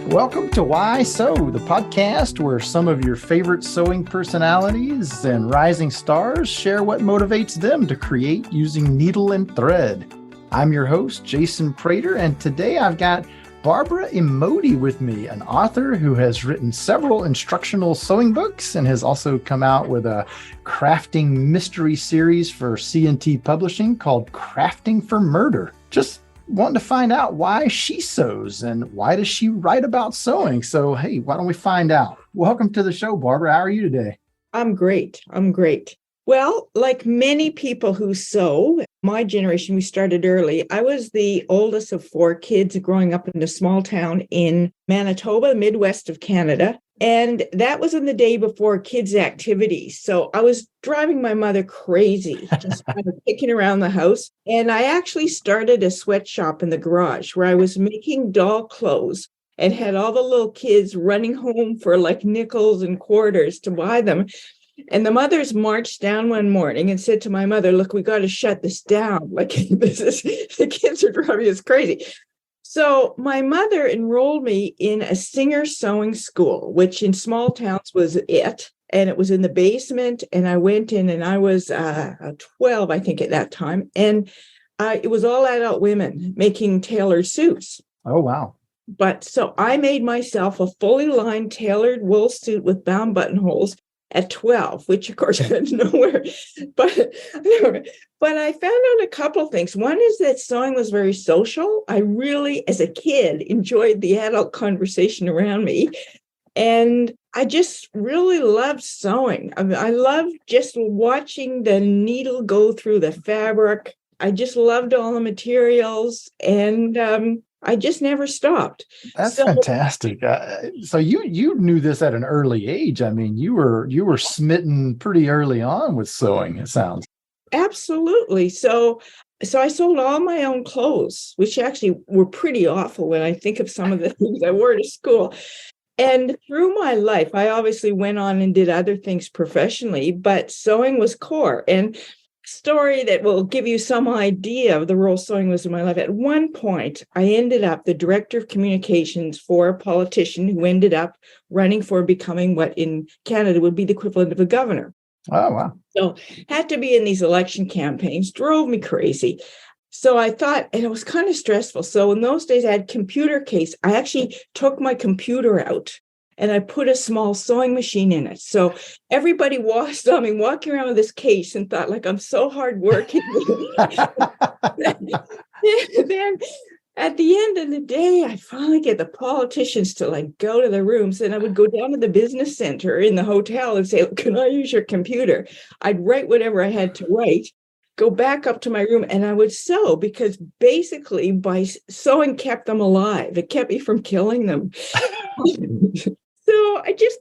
Welcome to Why Sew, the podcast where some of your favorite sewing personalities and rising stars share what motivates them to create using needle and thread. I'm your host, Jason Prater, and today I've got Barbara Emodi with me, an author who has written several instructional sewing books and has also come out with a crafting mystery series for C&T Publishing called Crafting for Murder. Just wanting to find out why she sews and why does she write about sewing. So, hey, why don't we find out? Welcome to the show, Barbara. How are you today? I'm great. Well, like many people who sew, my generation, we started early. I was the oldest of four kids growing up in a small town in Manitoba, Midwest of Canada. And that was in the day before kids' activities. So I was driving my mother crazy, just kind of kicking around the house. And I actually started a sweatshop in the garage where I was making doll clothes and had all the little kids running home for like nickels and quarters to buy them. And the mothers marched down one morning and said to my mother, look, we got to shut this down. Like the kids are driving us crazy. So my mother enrolled me in a Singer sewing school, which in small towns was it. And it was in the basement. And I went in and I was 12, I think, at that time. And it was all adult women making tailored suits. Oh, wow. But so I made myself a fully lined tailored wool suit with bound buttonholes at 12, which of course I had nowhere. But I found out a couple of things. One is that sewing was very social. I really, as a kid, enjoyed the adult conversation around me. And I just really loved sewing. I loved just watching the needle go through the fabric. I just loved all the materials. And I just never stopped. That's fantastic. So you knew this at an early age. I mean, you were smitten pretty early on with sewing, it sounds. Absolutely. So I sold all my own clothes, which actually were pretty awful when I think of some of the things I wore to school. And through my life, I obviously went on and did other things professionally, but sewing was core. And story that will give you some idea of the role sewing was in my life. At one point, I ended up the director of communications for a politician who ended up running for becoming what in Canada would be the equivalent of a governor. Oh, wow. So had to be in these election campaigns, drove me crazy. So I thought, and it was kind of stressful. So in those days, I had computer case. I actually took my computer out and I put a small sewing machine in it. So everybody saw me walking around with this case and thought, like, I'm so hardworking. Then at the end of the day, I finally get the politicians to like go to the rooms, and I would go down to the business center in the hotel and say, can I use your computer? I'd write whatever I had to write, go back up to my room, and I would sew, because basically by sewing kept them alive. It kept me from killing them. So I just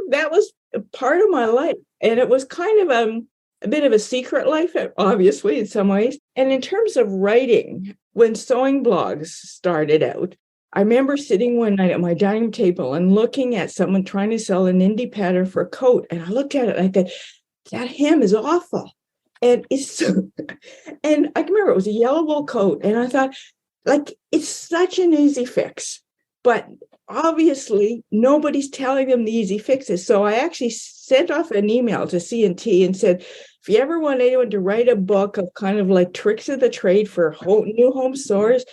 that was a part of my life. And it was kind of a bit of a secret life, obviously, in some ways. And in terms of writing, when sewing blogs started out, I remember sitting one night at my dining table and looking at someone trying to sell an indie pattern for a coat. And I looked at it and I thought, that hem is awful. And and I can remember it was a yellow wool coat. And I thought, like, it's such an easy fix. But obviously, nobody's telling them the easy fixes. So I actually sent off an email to C&T and said, if you ever want anyone to write a book of kind of like tricks of the trade for new home sewers,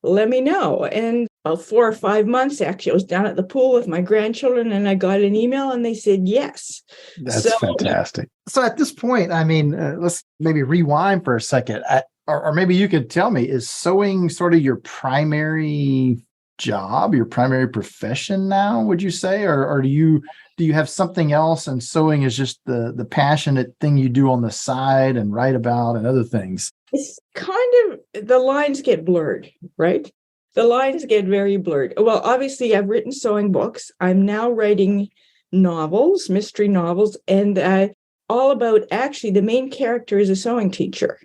let me know. And about 4 or 5 months, actually, I was down at the pool with my grandchildren and I got an email and they said yes. That's fantastic. So at this point, I mean, let's maybe rewind for a second. Or maybe you could tell me, is sewing sort of your primary job, your primary profession now, would you say? Or do you have something else and sewing is just the passionate thing you do on the side and write about and other things? It's kind of, the lines get blurred, right? The lines get very blurred. Well, obviously, I've written sewing books. I'm now writing novels, mystery novels, and all about, actually, the main character is a sewing teacher.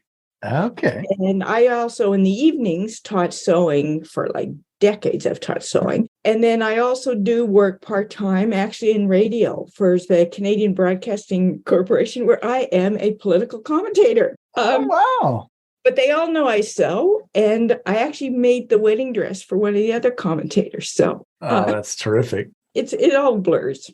Okay. And I also, in the evenings, taught sewing for like decades. I've taught sewing. And then I also do work part-time, actually, in radio for the Canadian Broadcasting Corporation, where I am a political commentator. Oh, wow. But they all know I sew, and I actually made the wedding dress for one of the other commentators. So that's terrific. It all blurs.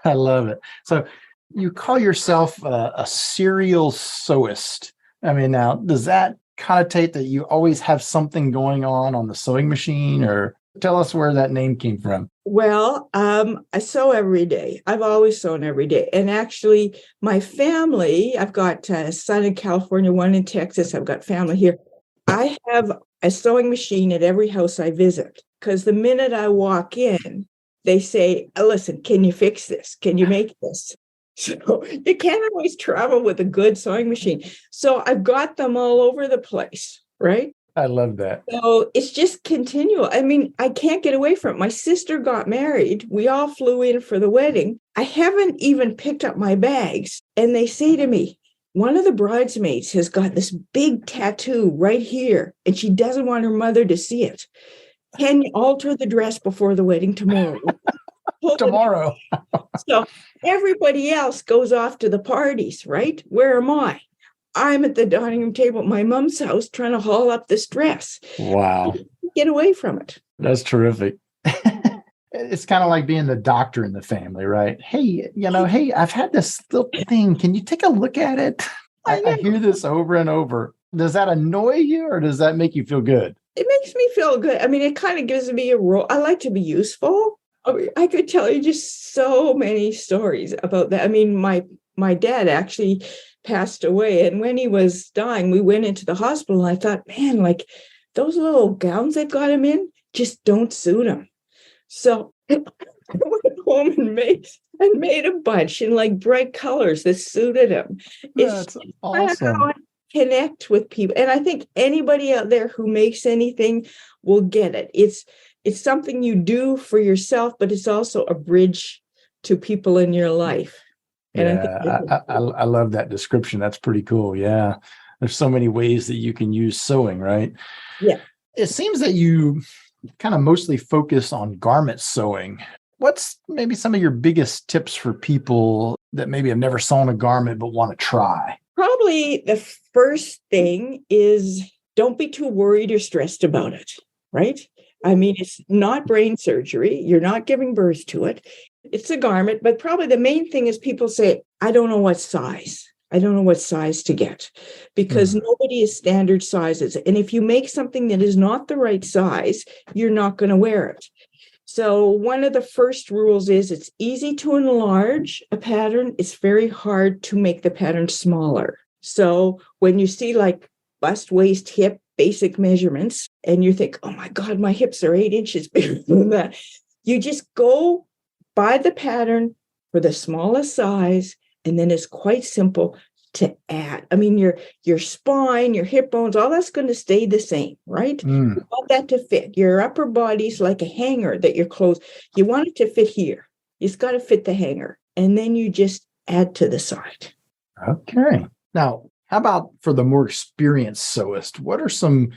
I love it. So you call yourself a serial sewist. I mean, now, does that connotate that you always have something going on the sewing machine, or tell us where that name came from? Well, I sew every day. I've always sewn every day. And actually, my family, I've got a son in California, one in Texas. I've got family here. I have a sewing machine at every house I visit, because the minute I walk in, they say, listen, can you fix this? Can you make this? So you can't always travel with a good sewing machine. So I've got them all over the place, right? I love that. So it's just continual. I mean, I can't get away from it. My sister got married. We all flew in for the wedding. I haven't even picked up my bags. And they say to me, one of the bridesmaids has got this big tattoo right here, and she doesn't want her mother to see it. Can you alter the dress before the wedding tomorrow? Tomorrow. So everybody else goes off to the parties, right? Where am I? I'm at the dining room table at my mom's house trying to haul up this dress. Wow. Get away from it. That's terrific. It's kind of like being the doctor in the family, right? Hey, I've had this little thing. Can you take a look at it? I hear this over and over. Does that annoy you, or does that make you feel good? It makes me feel good. I mean, it kind of gives me a role. I like to be useful. I could tell you just so many stories about that. I mean, my dad actually passed away, and when he was dying, we went into the hospital, and I thought, man, like those little gowns they've got him in just don't suit him. So I went home and made a bunch in like bright colors that suited him. That's awesome. How I connect with people, and I think anybody out there who makes anything will get it. It's something you do for yourself, but it's also a bridge to people in your life. And I love that description. That's pretty cool. Yeah. There's so many ways that you can use sewing, right? Yeah. It seems that you kind of mostly focus on garment sewing. What's maybe some of your biggest tips for people that maybe have never sewn a garment but want to try? Probably the first thing is don't be too worried or stressed about it, right? I mean, it's not brain surgery. You're not giving birth to it. It's a garment, but probably the main thing is people say, I don't know what size. I don't know what size to get, because nobody is standard sizes. And if you make something that is not the right size, you're not going to wear it. So one of the first rules is it's easy to enlarge a pattern. It's very hard to make the pattern smaller. So when you see like bust, waist, hip, basic measurements, and you think, oh my God, my hips are 8 inches bigger than that, you just go buy the pattern for the smallest size, and then it's quite simple to add. I mean, your spine, your hip bones, all that's going to stay the same, right? You want that to fit. Your upper body's like a hanger that your clothes, you want it to fit here. It's got to fit the hanger. And then you just add to the side. Okay. Now, how about for the more experienced sewist? What are some,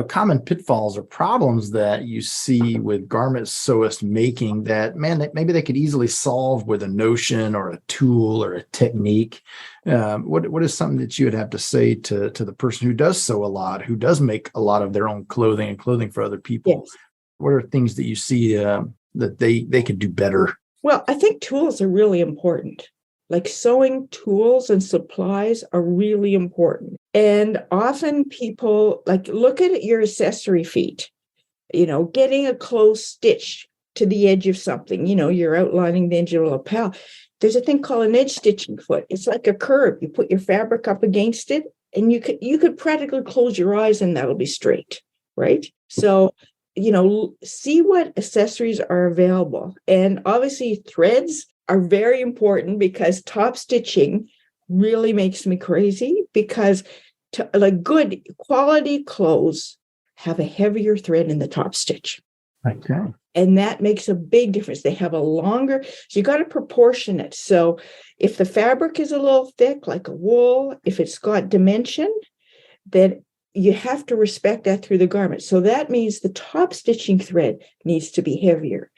common pitfalls or problems that you see with garment sewist making that maybe they could easily solve with a notion or a tool or a technique? What is something that you would have to say to the person who does sew a lot, who does make a lot of their own clothing and clothing for other people? Yes. What are things that you see that they could do better? Well, I think tools are really important. Like sewing tools and supplies are really important. And often people look at your accessory feet, getting a close stitch to the edge of something, you're outlining the edge of a lapel. There's a thing called an edge stitching foot. It's like a curve. You put your fabric up against it, and you could practically close your eyes and that'll be straight, right? So, see what accessories are available. And obviously threads are very important, because top stitching really makes me crazy, because good quality clothes have a heavier thread in the top stitch. Okay. And that makes a big difference. They have a longer, so you got to proportion it. So if the fabric is a little thick, like a wool, if it's got dimension, then you have to respect that through the garment. So that means the top stitching thread needs to be heavier.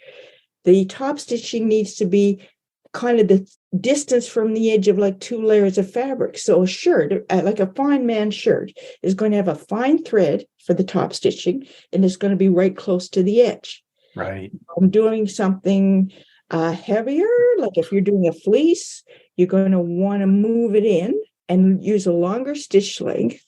The top stitching needs to be kind of the distance from the edge of like 2 layers of fabric. So a shirt, like a fine man's shirt, is going to have a fine thread for the top stitching, and it's going to be right close to the edge. Right. I'm doing something heavier, like if you're doing a fleece, you're going to want to move it in and use a longer stitch length.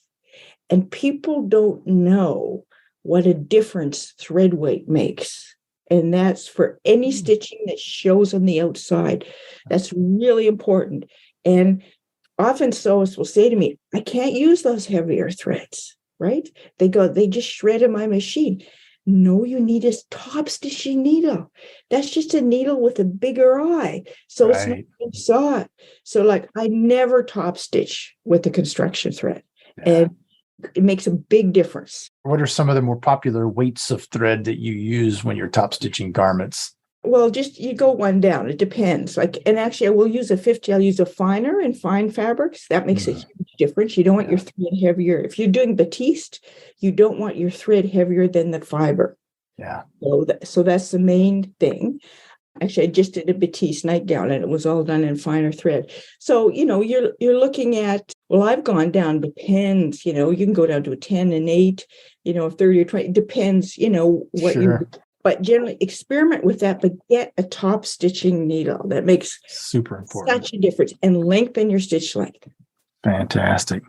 And people don't know what a difference thread weight makes. And that's for any stitching that shows on the outside. That's really important. And often sewists will say to me, I can't use those heavier threads, right? They just shred in my machine. No, you need a top stitching needle. That's just a needle with a bigger eye. So It's not saw. So like I never top stitch with the construction thread. Yeah. And it makes a big difference. What are some of the more popular weights of thread that you use when you're top stitching garments? Well, just you go one down. It depends. And actually I will use a 50. I'll use a finer in fine fabrics. That makes a huge difference. You don't want your thread heavier. If you're doing batiste, you don't want your thread heavier than the fiber. Yeah. So that's the main thing. Actually, I just did a batiste nightgown and it was all done in finer thread. So, you're looking at, well, I've gone down, depends, you can go down to a 10 and 8, 30 or 20, depends, what you, but generally experiment with that, but get a top stitching needle. That makes super important, such a difference, and lengthen your stitch length. Fantastic.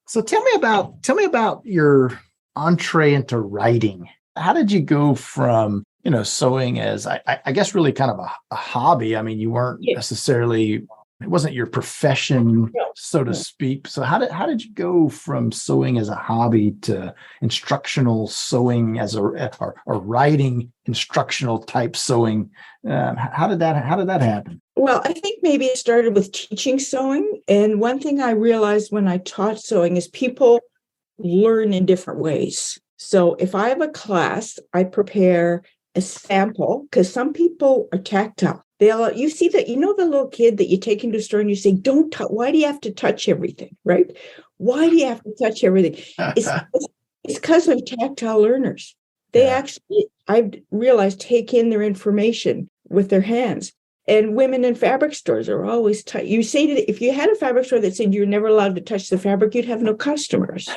So tell me about your entree into writing. How did you go from sewing as, I guess, really kind of a hobby? I mean, you weren't necessarily, it wasn't your profession, so to speak. So how did you go from sewing as a hobby to instructional sewing or writing instructional type sewing? How did that happen? Well, I think maybe it started with teaching sewing. And one thing I realized when I taught sewing is people learn in different ways. So if I have a class, I prepare a sample, because some people are tactile. You see that, the little kid that you take into a store and you say, don't touch, why do you have to touch everything, right? Why do you have to touch everything? It's because of tactile learners. They actually, I've realized, take in their information with their hands. And women in fabric stores are always you say that if you had a fabric store that said you're never allowed to touch the fabric, you'd have no customers.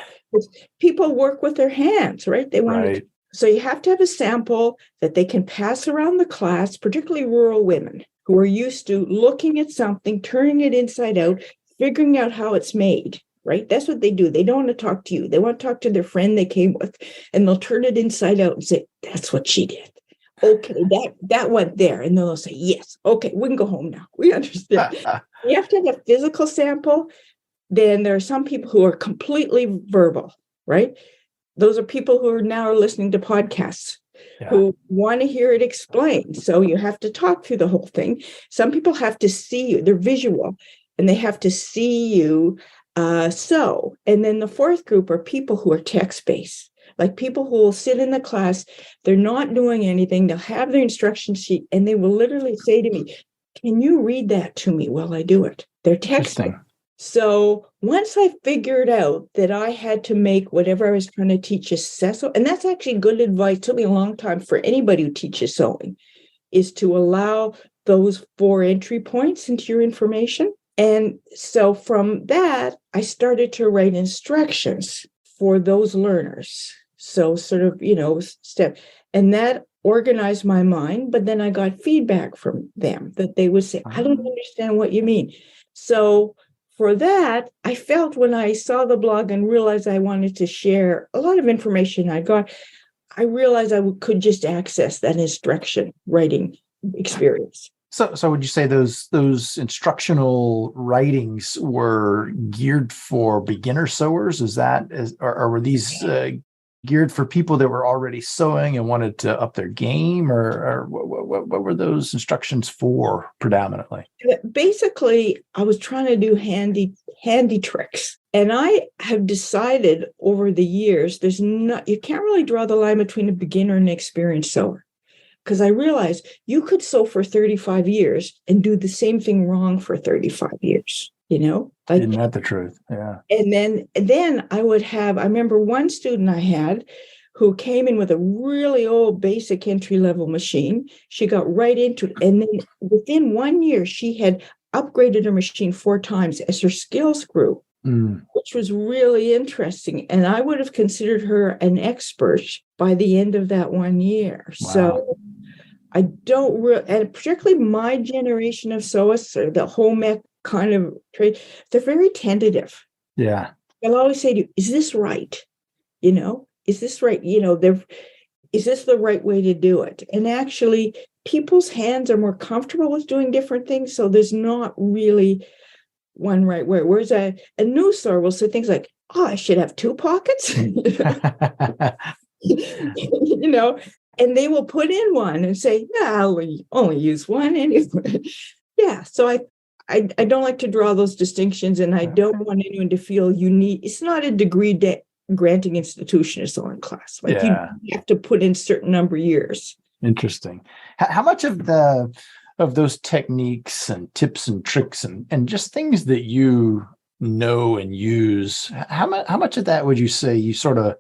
People work with their hands, right? They want to. So you have to have a sample that they can pass around the class, particularly rural women who are used to looking at something, turning it inside out, figuring out how it's made, right? That's what they do. They don't want to talk to you. They want to talk to their friend they came with, and they'll turn it inside out and say, that's what she did. Okay, that went there. And they'll say, yes. Okay, we can go home now. We understand. You have to have a physical sample. Then there are some people who are completely verbal, right? Those are people who are now listening to podcasts who want to hear it explained. So you have to talk through the whole thing. Some people have to see you. They're visual, and they have to see you sew. And then the fourth group are people who are text-based, like people who will sit in the class. They're not doing anything. They'll have their instruction sheet, and they will literally say to me, can you read that to me while I do it? They're texting. So once I figured out that I had to make whatever I was trying to teach accessible, and that's actually good advice, it took me a long time for anybody who teaches sewing, is to allow those 4 entry points into your information. And so from that, I started to write instructions for those learners. So sort of, step, and that organized my mind. But then I got feedback from them that they would say, I don't understand what you mean. So for that, I felt when I saw the blog and realized I wanted to share a lot of information I got, I realized I could just access that instruction writing experience. So would you say those instructional writings were geared for beginner sewers? Or were these geared for people that were already sewing and wanted to up their game, or what were those instructions for predominantly? Basically, I was trying to do handy tricks. And I have decided over the years, you can't really draw the line between a beginner and an experienced sewer. Because I realized you could sew for 35 years and do the same thing wrong for 35 years. Isn't that the truth? Yeah. And then I remember one student I had who came in with a really old basic entry-level machine. She got right into it. And then within 1 year, she had upgraded her machine 4 times as her skills grew, which was really interesting. And I would have considered her an expert by the end of that 1 year. Wow. So I don't and particularly my generation of sewists, or the home ec kind of trade, they're very tentative. Yeah. They'll always say to you, is this right? Is this right? Is this the right way to do it? And actually, people's hands are more comfortable with doing different things. So there's not really one right way. Whereas a new sewer will say things like, oh, I should have 2 pockets. And they will put in one and say, yeah, I'll only use one anyway. Yeah. So I don't like to draw those distinctions, and I don't want anyone to feel you need, it's not a degree granting institution or sewing class. Like you have to put in certain number of years. Interesting. How much of those techniques and tips and tricks and just things that you know and use, how much of that would you say you sort of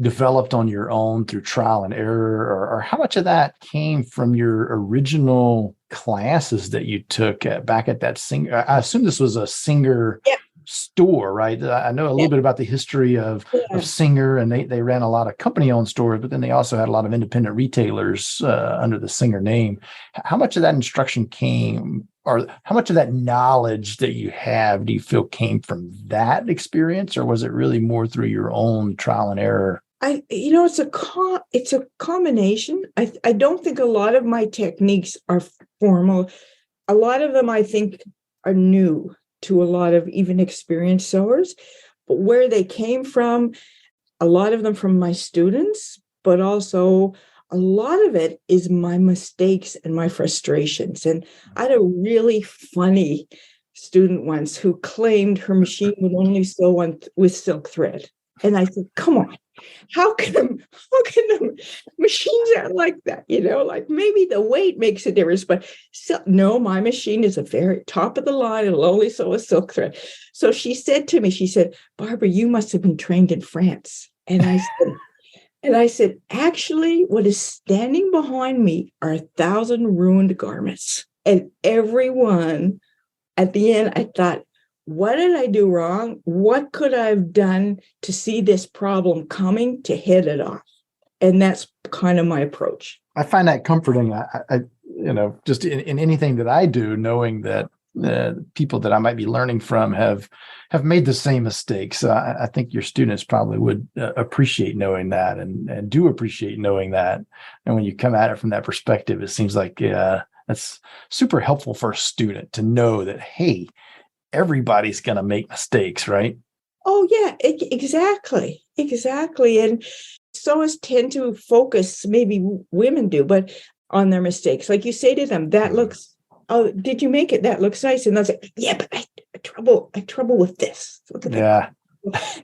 developed on your own through trial and error, or how much of that came from your original classes that you took back at that Singer? I assume this was a Singer store, right? I know a little bit about the history of Singer, and they ran a lot of company-owned stores, but then they also had a lot of independent retailers under the Singer name. How much of that instruction came, or how much of that knowledge that you have do you feel came from that experience, or was it really more through your own trial and error? It's a combination. I don't think a lot of my techniques are formal. A lot of them I think are new to a lot of even experienced sewers, but where they came from, a lot of them from my students, but also a lot of it is my mistakes and my frustrations. And I had a really funny student once who claimed her machine would only sew with silk thread. And I said, come on, how can the machines aren't like that? Like maybe the weight makes a difference, but no, my machine is a very top of the line. It'll only sew with silk thread. So she said to me, Barbara, you must have been trained in France. And I said, actually, what is standing behind me are 1,000 ruined garments. And everyone, at the end, I thought, what did I do wrong? What could I have done to see this problem coming to head it off? And that's kind of my approach. I find that comforting. I just in anything that I do, knowing that people that I might be learning from have made the same mistakes. I think your students probably would appreciate knowing that, and do appreciate knowing that. And when you come at it from that perspective, it seems like that's super helpful for a student to know that, hey, everybody's going to make mistakes, right? Oh, yeah, exactly. And sewists tend to focus, maybe women do, but on their mistakes. Like you say to them, that looks, oh, did you make it? That looks nice. And they'll say, yeah, but I trouble with this. Yeah.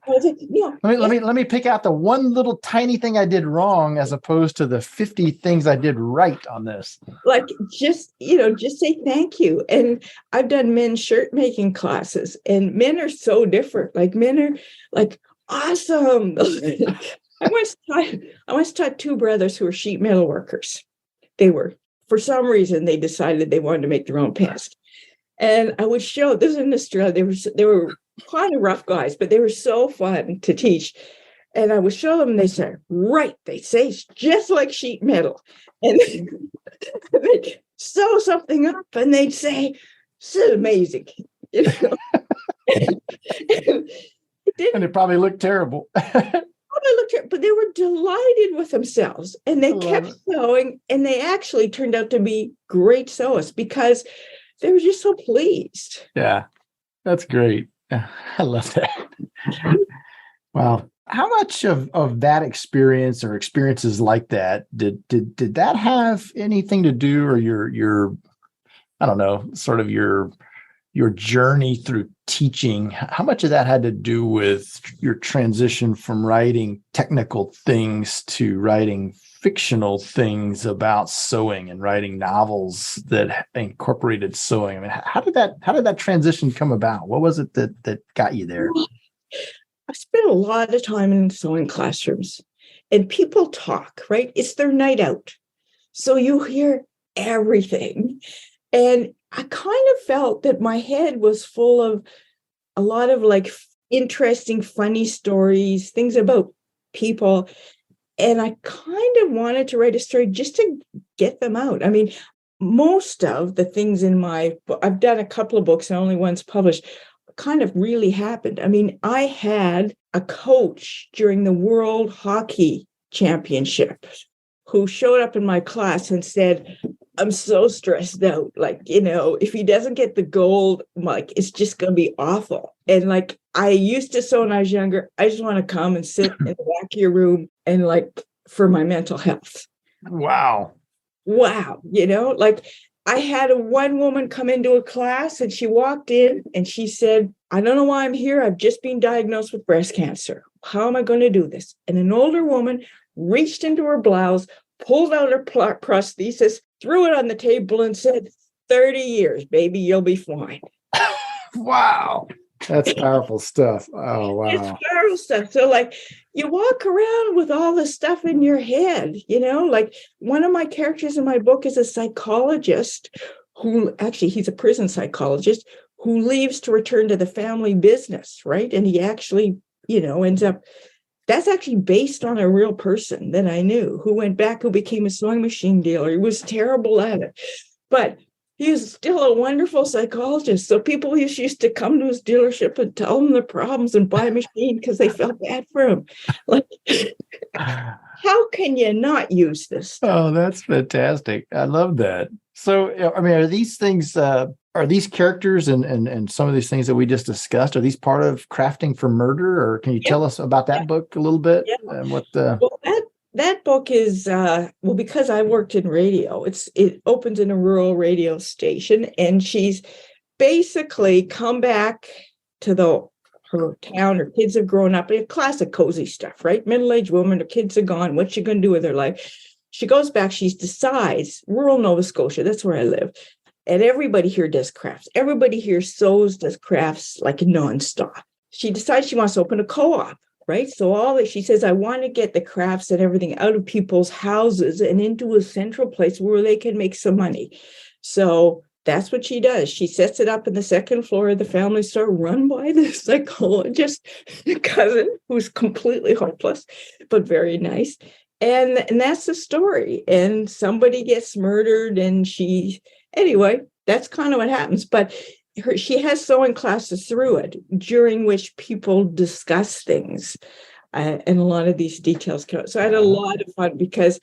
Let me pick out the one little tiny thing I did wrong as opposed to the 50 things I did right on this. Like just say thank you. And I've done men's shirt making classes, and men are so different. Like men are like awesome. I once taught 2 brothers who were sheet metal workers. They were, for some reason, they decided they wanted to make their own pants. And I would show, this is in Australia, they were kind of rough guys, but they were so fun to teach. And I would show them, and they say, right, they say it's just like sheet metal. And they'd sew something up, and they'd say, this is amazing. And it probably looked terrible. But they were delighted with themselves, and they kept sewing, and they actually turned out to be great sewists because they were just so pleased. Yeah, that's great. I love that. Wow. How much of that experience or experiences like that did that have anything to do, or your I don't know, sort of your journey through teaching? How much of that had to do with your transition from writing technical things to writing fictional things about sewing and writing novels that incorporated sewing? I mean, how did that transition come about? What was it that got you there? I spent a lot of time in sewing classrooms, and people talk, right? It's their night out. So you hear everything. And I kind of felt that my head was full of a lot of like interesting, funny stories, things about people. And I kind of wanted to write a story just to get them out. I mean, most of the things in my book, I've done a couple of books and only one's published, kind of really happened. I mean, I had a coach during the World Hockey Championship who showed up in my class and said, I'm so stressed out. Like, if he doesn't get the gold, like, it's just going to be awful. And like, I used to sew when I was younger. I just want to come and sit in the back of your room and like for my mental health. Wow. Like I had one woman come into a class and she walked in and she said, I don't know why I'm here. I've just been diagnosed with breast cancer. How am I going to do this? And an older woman reached into her blouse, pulled out her prosthesis, threw it on the table and said, 30 years, baby, you'll be fine. Wow. That's powerful stuff. Oh, wow. It's powerful stuff. So like you walk around with all this stuff in your head, like one of my characters in my book is a psychologist who actually, he's a prison psychologist who leaves to return to the family business, right? And he actually, ends up, that's actually based on a real person that I knew who went back, who became a sewing machine dealer. He was terrible at it, but he was still a wonderful psychologist. So people used to come to his dealership and tell him their problems and buy a machine because they felt bad for him. Like, how can you not use this stuff? Oh, that's fantastic. I love that. So, I mean, are these things, are these characters and some of these things that we just discussed, are these part of Crafting for Murder? Or can you tell us about that book a little bit? And what the... Well, that book is, because I worked in radio, it opens in a rural radio station, and she's basically come back to her town. Her kids have grown up. Classic cozy stuff, right? Middle-aged woman, her kids are gone. What's she going to do with her life? She goes back. She decides, rural Nova Scotia, that's where I live. And everybody here does crafts. Everybody here sews, does crafts like nonstop. She decides she wants to open a co-op. Right. So she says, I want to get the crafts and everything out of people's houses and into a central place where they can make some money. So that's what she does. She sets it up in the second floor of the family store, run by the psychologist cousin, who's completely hopeless, but very nice. And that's the story. And somebody gets murdered anyway, that's kind of what happens. But she has sewing classes through it, during which people discuss things, and a lot of these details come out. So I had a lot of fun because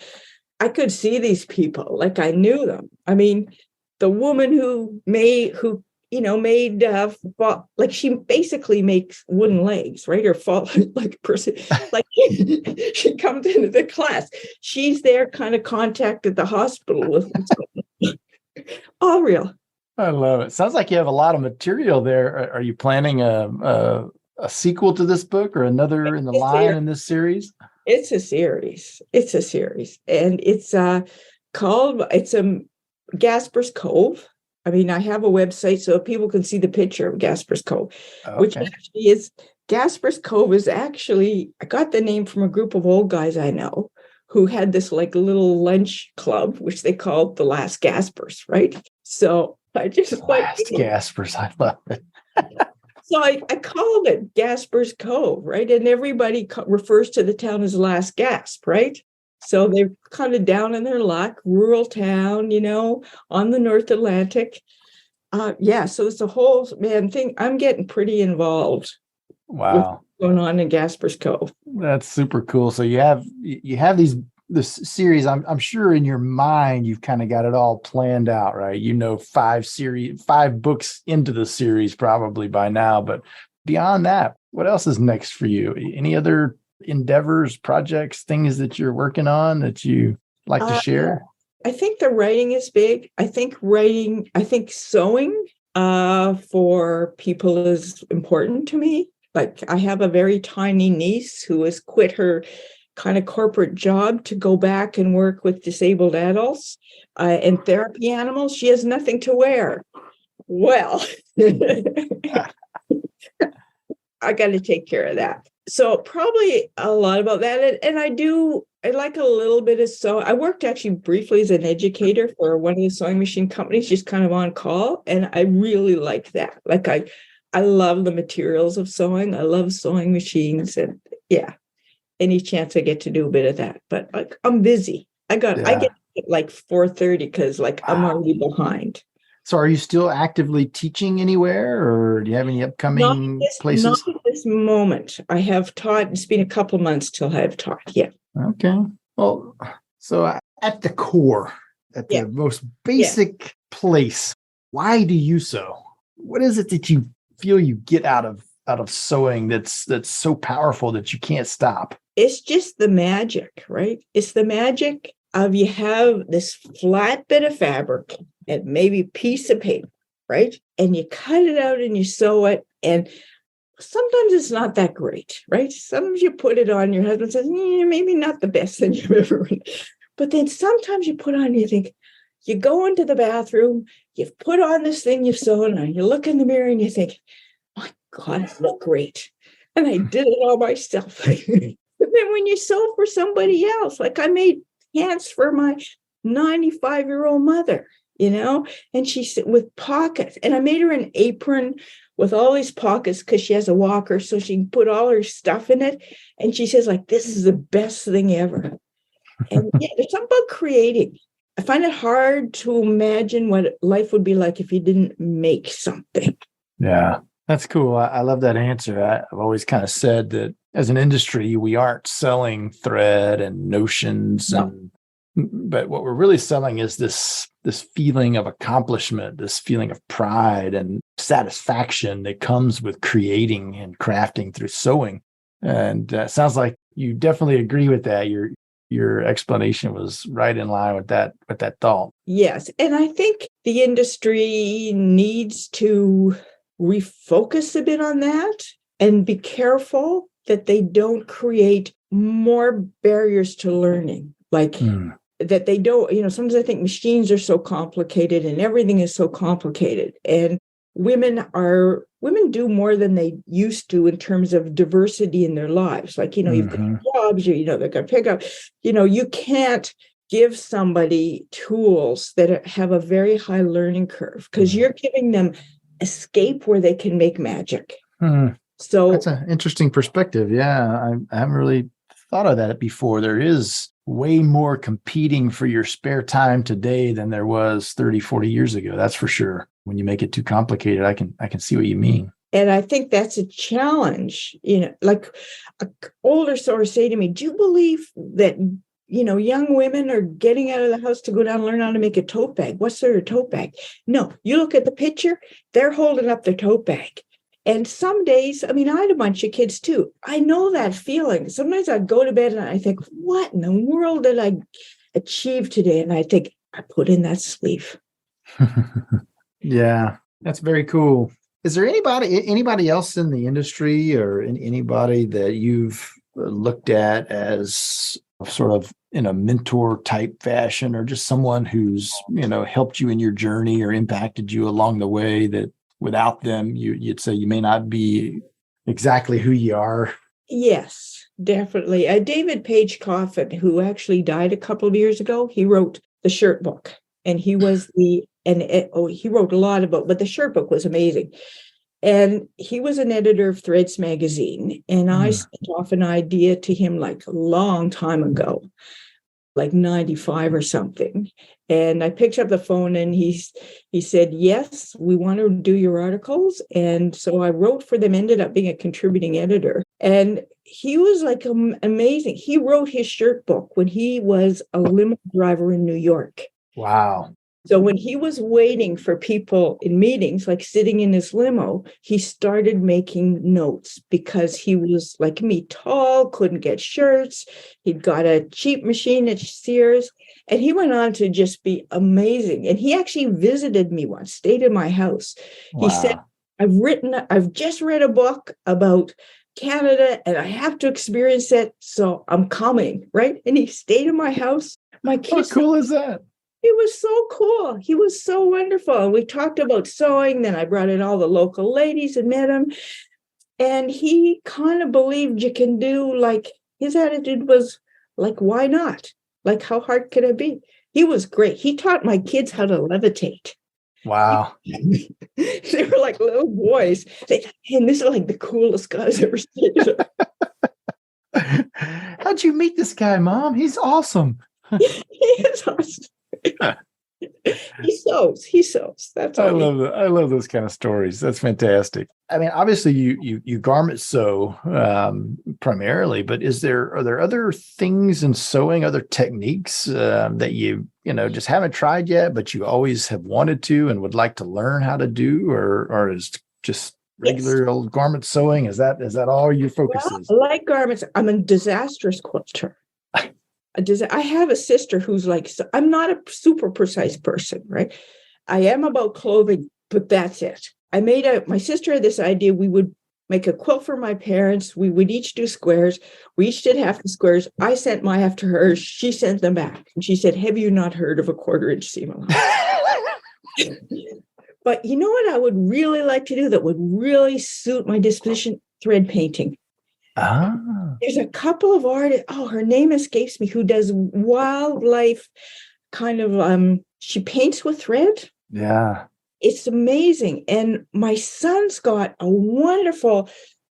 I could see these people like I knew them. I mean, the woman who made like she basically makes wooden legs, right? Or fall like a person, like she comes into the class. She's there, kind of contacted the hospital with all real. I love it. Sounds like you have a lot of material there. Are you planning a sequel to this book or another in the line in this series? It's a series. And it's called Gasper's Cove. I mean, I have a website so people can see the picture of Gasper's Cove, which actually is Gasper's Cove is actually, I got the name from a group of old guys I know who had this like little lunch club, which they called the Last Gaspers, right? So I just Last Gaspers, I love it. So I called it Gasper's Cove, right? And everybody refers to the town as Last Gasp, right? So they're kind of down in their luck, rural town, on the North Atlantic. So it's a whole thing. I'm getting pretty involved. Wow. With what's going on in Gasper's Cove. That's super cool. So you have this series. I'm sure in your mind you've kind of got it all planned out, right? 5 books into the series probably by now. But beyond that, what else is next for you? Any other endeavors, projects, things that you're working on that you like to share? I think the writing is big. I think sewing for people is important to me. Like I have a very tiny niece who has quit her kind of corporate job to go back and work with disabled adults and therapy animals. She has nothing to wear. Well, I got to take care of that. So probably a lot about that. And I like a little bit of sewing. I worked actually briefly as an educator for one of the sewing machine companies, just kind of on call. And I really like that. Like I love the materials of sewing. I love sewing machines. And yeah, any chance I get to do a bit of that. But like I'm busy. I get at like 4:30 because like I'm already behind. So are you still actively teaching anywhere, or do you have any upcoming places? Not at this moment. I have taught. It's been a couple months till I've taught. Yeah. Okay. Well, so at the core, at the most basic place, why do you sew? What is it that you feel you get out of sewing that's so powerful that you can't stop? It's just the magic, right? It's the magic of you have this flat bit of fabric and maybe piece of paper, right? And you cut it out and you sew it. And sometimes it's not that great, right? Sometimes you put it on, your husband says, maybe not the best thing you've ever read. But then sometimes you put on, you think, you go into the bathroom, you've put on this thing you've sewn, and you look in the mirror and you think, my God, I look great. And I did it all myself. But then when you sew for somebody else, like I made pants for my 95-year-old mother, and she's with pockets. And I made her an apron with all these pockets because she has a walker, so she can put all her stuff in it. And she says, like, this is the best thing ever. And there's something about creating. I find it hard to imagine what life would be like if you didn't make something. Yeah, that's cool. I love that answer. I've always kind of said that as an industry, we aren't selling thread and notions, but what we're really selling is this feeling of accomplishment, this feeling of pride and satisfaction that comes with creating and crafting through sewing. And sounds like you definitely agree with that. Your explanation was right in line with that thought. Yes, and I think the industry needs to refocus a bit on that and be careful that they don't create more barriers to learning. Like that they don't, sometimes I think machines are so complicated and everything is so complicated. And women do more than they used to in terms of diversity in their lives. Like, you've got jobs, they're going to pick up, you can't give somebody tools that have a very high learning curve because you're giving them escape where they can make magic. So that's an interesting perspective. Yeah, I haven't really thought of that before. There is way more competing for your spare time today than there was 30, 40 years ago. That's for sure. When you make it too complicated, I can see what you mean. And I think that's a challenge. Like an older sewers say to me, do you believe that, young women are getting out of the house to go down and learn how to make a tote bag? What's their tote bag? No, you look at the picture, they're holding up their tote bag. And some days, I had a bunch of kids too. I know that feeling. Sometimes I go to bed and I think, what in the world did I achieve today? And I think, I put in that sleeve. Yeah, that's very cool. Is there anybody else in the industry or anybody that you've looked at as sort of in a mentor type fashion, or just someone who's, helped you in your journey or impacted you along the way that without them, you'd say you may not be exactly who you are? Yes, definitely. David Page Coffin, who actually died a couple of years ago, he wrote the shirt book, and he was he wrote a lot about, but the shirt book was amazing. And he was an editor of Threads magazine. And I sent off an idea to him like a long time ago, like 95 or something. And I picked up the phone and he said, yes, we want to do your articles. And so I wrote for them, ended up being a contributing editor. And he was like amazing. He wrote his shirt book when he was a limo driver in New York. Wow. So when he was waiting for people in meetings, like sitting in his limo, he started making notes because he was like me, tall, couldn't get shirts. He'd got a cheap machine at Sears, and he went on to just be amazing. And he actually visited me once, stayed in my house. Wow. He said, I've just read a book about Canada and I have to experience it. So I'm coming, right? And he stayed in my house. My kids. How cool is that? It was so cool. He was so wonderful. We talked about sewing. Then I brought in all the local ladies and met him. And he kind of believed you can do, like, his attitude was like, why not? Like, how hard could it be? He was great. He taught my kids how to levitate. Wow. They were like little boys. And this is like the coolest guys ever seen. How'd you meet this guy, Mom? He's awesome. He is awesome. He sews. That's all. I love that. I love those kind of stories. That's fantastic. I mean, obviously you garment sew primarily, but are there other things in sewing, other techniques that you just haven't tried yet, but you always have wanted to and would like to learn how to do, or is just regular old garment sewing? Is that all your focus is? I like garments. I'm a disastrous quilter. I have a sister who's like, I'm not a super precise person, right? I am about clothing, but that's it. My sister had this idea. We would make a quilt for my parents. We would each do squares. We each did half the squares. I sent my half to her. She sent them back. And she said, have you not heard of a 1/4-inch seam allowance? But you know what I would really like to do that would really suit my disposition? Thread painting. Ah. There's a couple of artists, her name escapes me, who does wildlife kind of, she paints with thread. Yeah. It's amazing. And my son's got a wonderful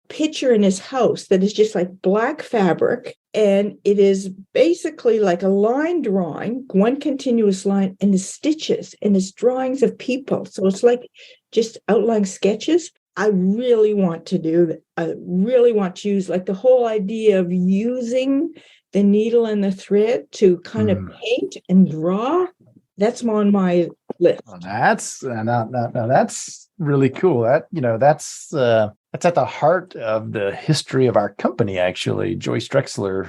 picture in his house that is just like black fabric. And it is basically like a line drawing, one continuous line, and the stitches, and it's drawings of people. So it's like just outline sketches. I really want to do that. I really want to use, like, the whole idea of using the needle and the thread to kind of paint and draw. That's on my list. Well, that's really cool. That's at the heart of the history of our company, actually. Joyce Drexler.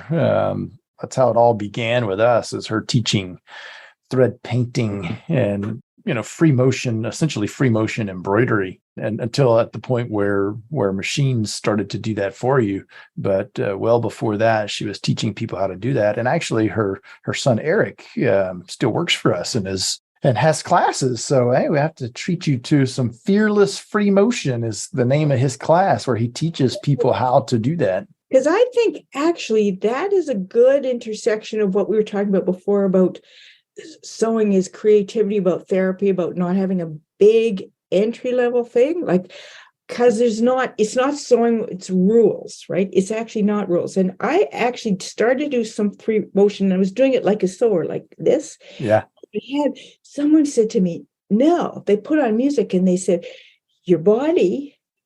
That's how it all began with us, is her teaching thread painting and essentially free motion embroidery, and until at the point where machines started to do that for you. But well before that, she was teaching people how to do that. And actually her son Eric still works for us and has classes. So hey, we have to treat you to some Fearless Free Motion is the name of his class, where he teaches people how to do that. Because I think actually that is a good intersection of what we were talking about before, about sewing is creativity, about therapy, about not having a big entry-level thing, like, because it's not sewing, it's rules, right? It's actually not rules. And I actually started to do some free motion, and I was doing it like a sewer, like this. Yeah. Someone said to me, no, they put on music and they said,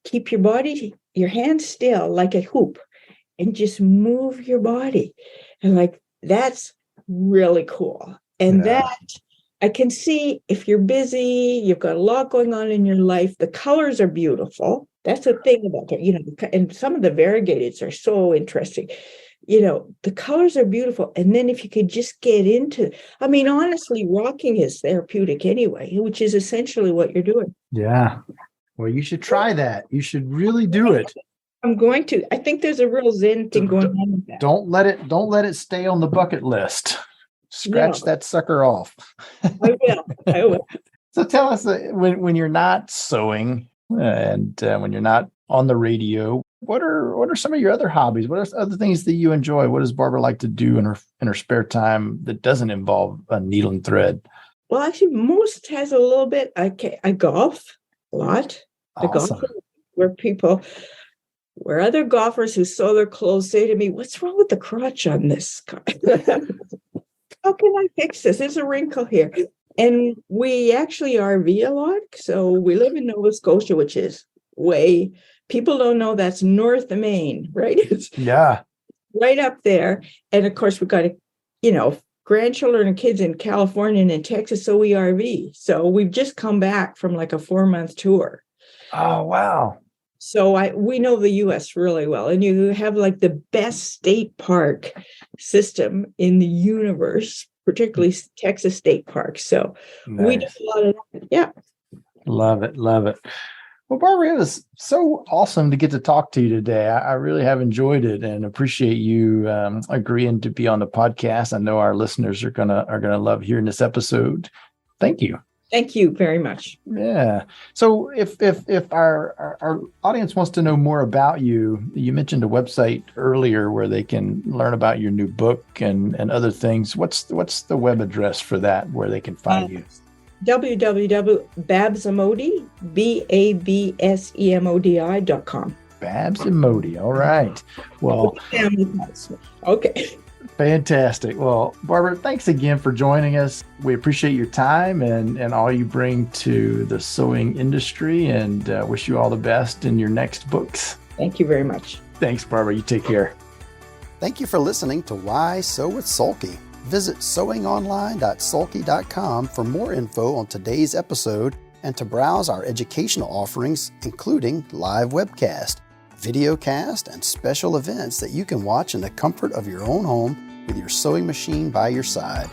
keep your hands still like a hoop, and just move your body. And like, that's really cool. And that I can see, if you're busy, you've got a lot going on in your life, the colors are beautiful. That's the thing about it, and some of the variegateds are so interesting. The colors are beautiful. And then if you could just get into, I mean, honestly, rocking is therapeutic anyway, which is essentially what you're doing. Yeah. Well, you should try that. You should really do it. I'm going to. I think there's a real Zen thing going on with that. Don't let it stay on the bucket list. Scratch that sucker off. I will. So tell us, when you're not sewing and when you're not on the radio, what are some of your other hobbies? What are other things that you enjoy? What does Barbara like to do in her spare time that doesn't involve a needle and thread? Well, actually, most has a little bit. I golf a lot. Awesome. I golf where other golfers who sew their clothes say to me, what's wrong with the crotch on this? How can I fix this? There's a wrinkle here. And we actually RV a lot. So we live in Nova Scotia, which is people don't know that's north of Maine, right? It's right up there. And of course, we've got, grandchildren and kids in California and in Texas. So we RV. So we've just come back from like a 4-month tour. Oh, wow. So we know the U.S. really well, and you have like the best state park system in the universe, particularly Texas state parks. So we do a lot of that. Yeah. Love it. Well, Barbara, it was so awesome to get to talk to you today. I really have enjoyed it and appreciate you agreeing to be on the podcast. I know our listeners are gonna love hearing this episode. Thank you. Thank you very much. Yeah. So if our audience wants to know more about you, you mentioned a website earlier where they can learn about your new book and other things. What's the web address for that where they can find you? www.babsemodi, BABSEMODI.com. Babs Emodi. All right. Well, okay. fantastic. Well, Barbara, thanks again for joining us. We appreciate your time and all you bring to the sewing industry, and wish you all the best in your next books. Thank you very much. Thanks, Barbara. You take care. Thank you for listening to Why Sew with Sulky. Visit sewingonline.sulky.com for more info on today's episode and to browse our educational offerings, including live webcast, videocast, and special events that you can watch in the comfort of your own home with your sewing machine by your side.